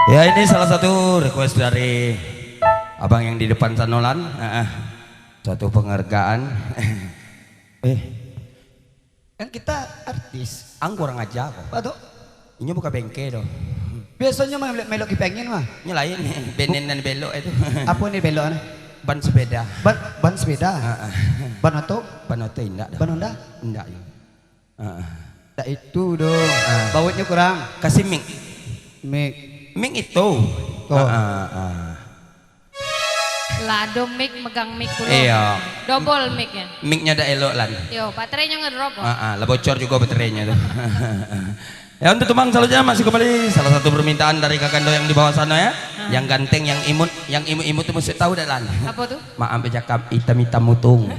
Ya ini salah satu request dari abang yang di depan Sanolan. Suatu penghargaan. Kan kita artis. Kurang aja kok. Aduh, Ini buka bengke dong. biasanya melok pengen mah. Ini lain benen dan belok itu. Apa nih belok? Ban sepeda. Ban sepeda. Ban oto. Ban oto indah dah. Ban Honda. Indah ya. Tak itu dong. Bautnya kurang. Kasih mic. Mik. Mic itu. Lado mic megang mic dulu. Iya. Double mic-nya. Mic-nya ada elok lan. Yo, baterainya ngedrop kok. Lah bocor juga baterainya tuh. Ya untuk teman selanjutnya masih kembali salah satu permintaan dari kakando yang di bawah sana ya. Yang ganteng, yang imut tuh mesti tahu dah lan. Apa tuh? Maaf cakap hitam-hitam mutung.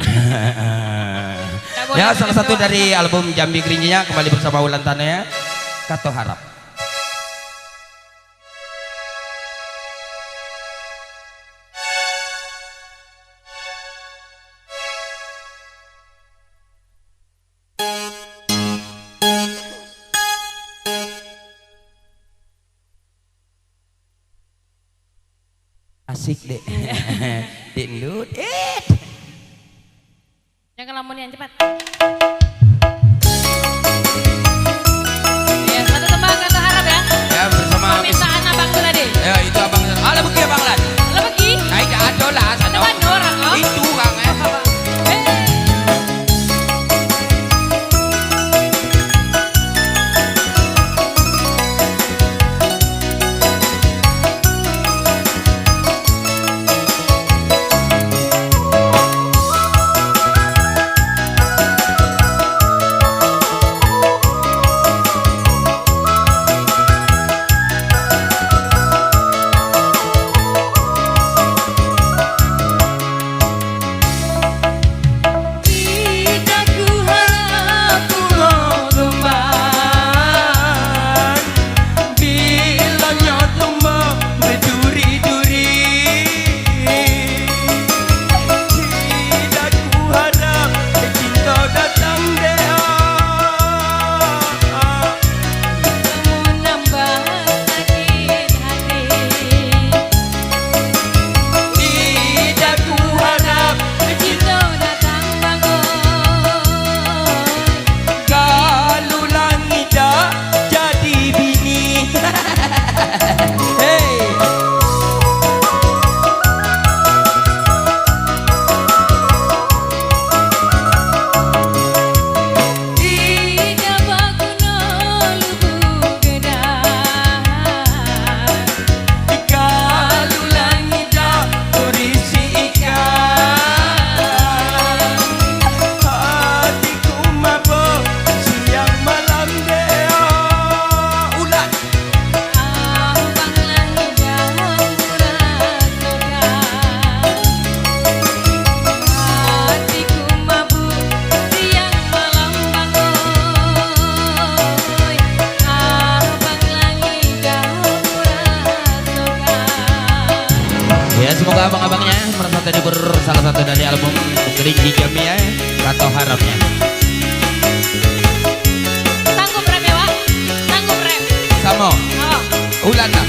Ya salah satu dari album Jambi Gerinjinya kembali bersama Ulan Tana ya. Kato Harap. Asik deh. Dindut. Jangan lamun yang cepat. Ya, satu tembang Kato Harap ya. Ya bersama Permintaan abang tuh tadi. ya itu abang. Ala beki abang lan. Lo pergi? Ai ada lah sana. Ada orang kok. Itu Kang ya semoga abang-abangnya merasa terhibur salah satu dari album Gerinji Jambi ya. Kato Harapnya. Sanggup rem ya, Wak? Sanggup rem. Sama. Ulan lah.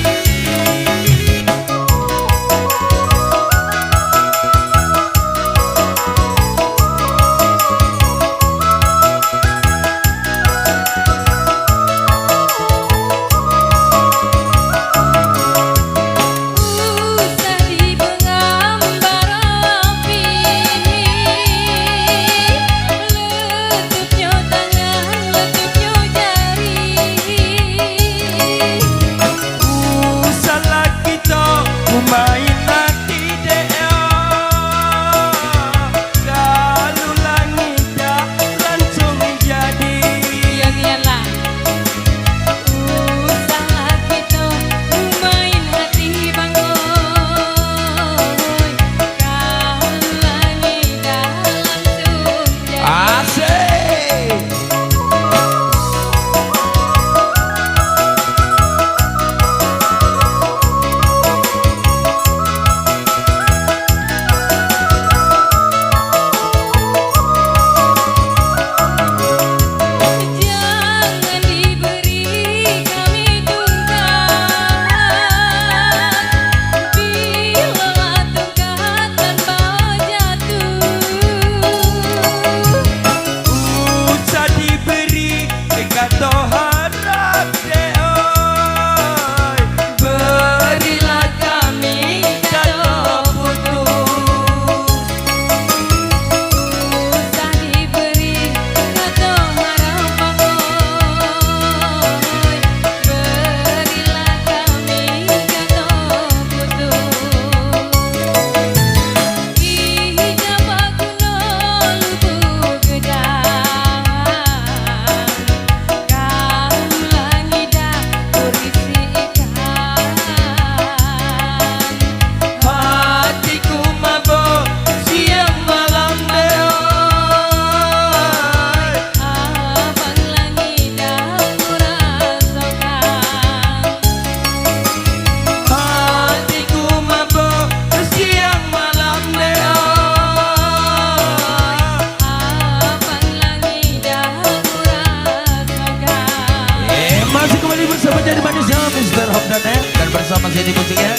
masih di musiknya.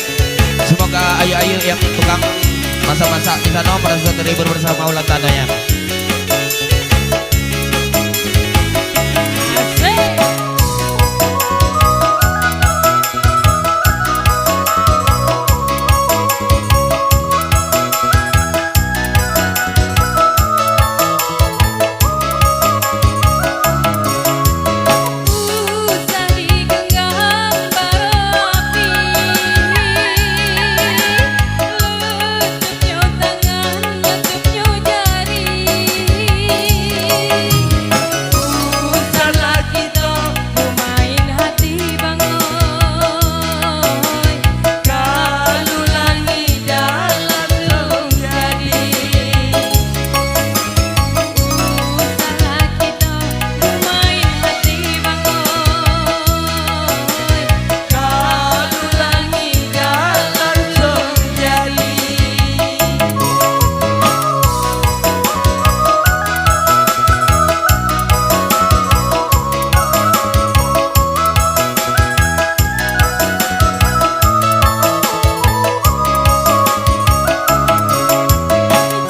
Semoga ayu-ayu yang tukang masak-masak di sana pada suatu terhibur bersama ulang tahunnya. Asik. Usah digenggam barapi, letupnya tangan, letupnya jari. Usahlah kita memain hati bangoy, kalau langit dalam belum jadi. Usahlah kita memain hati bangoy, kalau langit dalam belum jadi.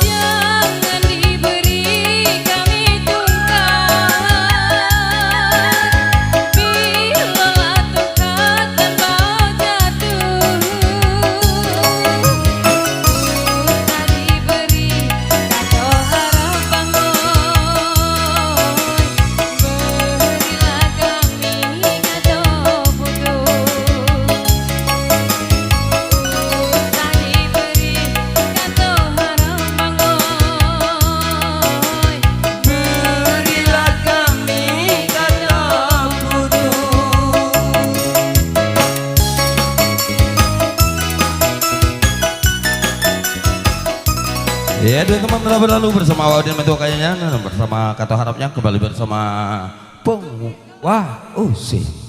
Jangan diberi kami tungkat, bila tungkat tanpa jatuh. Usah diberi kado harap bangoy, berilah kami kado bodoh. Usah diberi kado harap bangoy, berilah kami kado bodoh. Ya teman-teman telah berlalu bersama Wadin Metu kayaknya bersama kata harapnya kembali bersama Pung Wah Usi.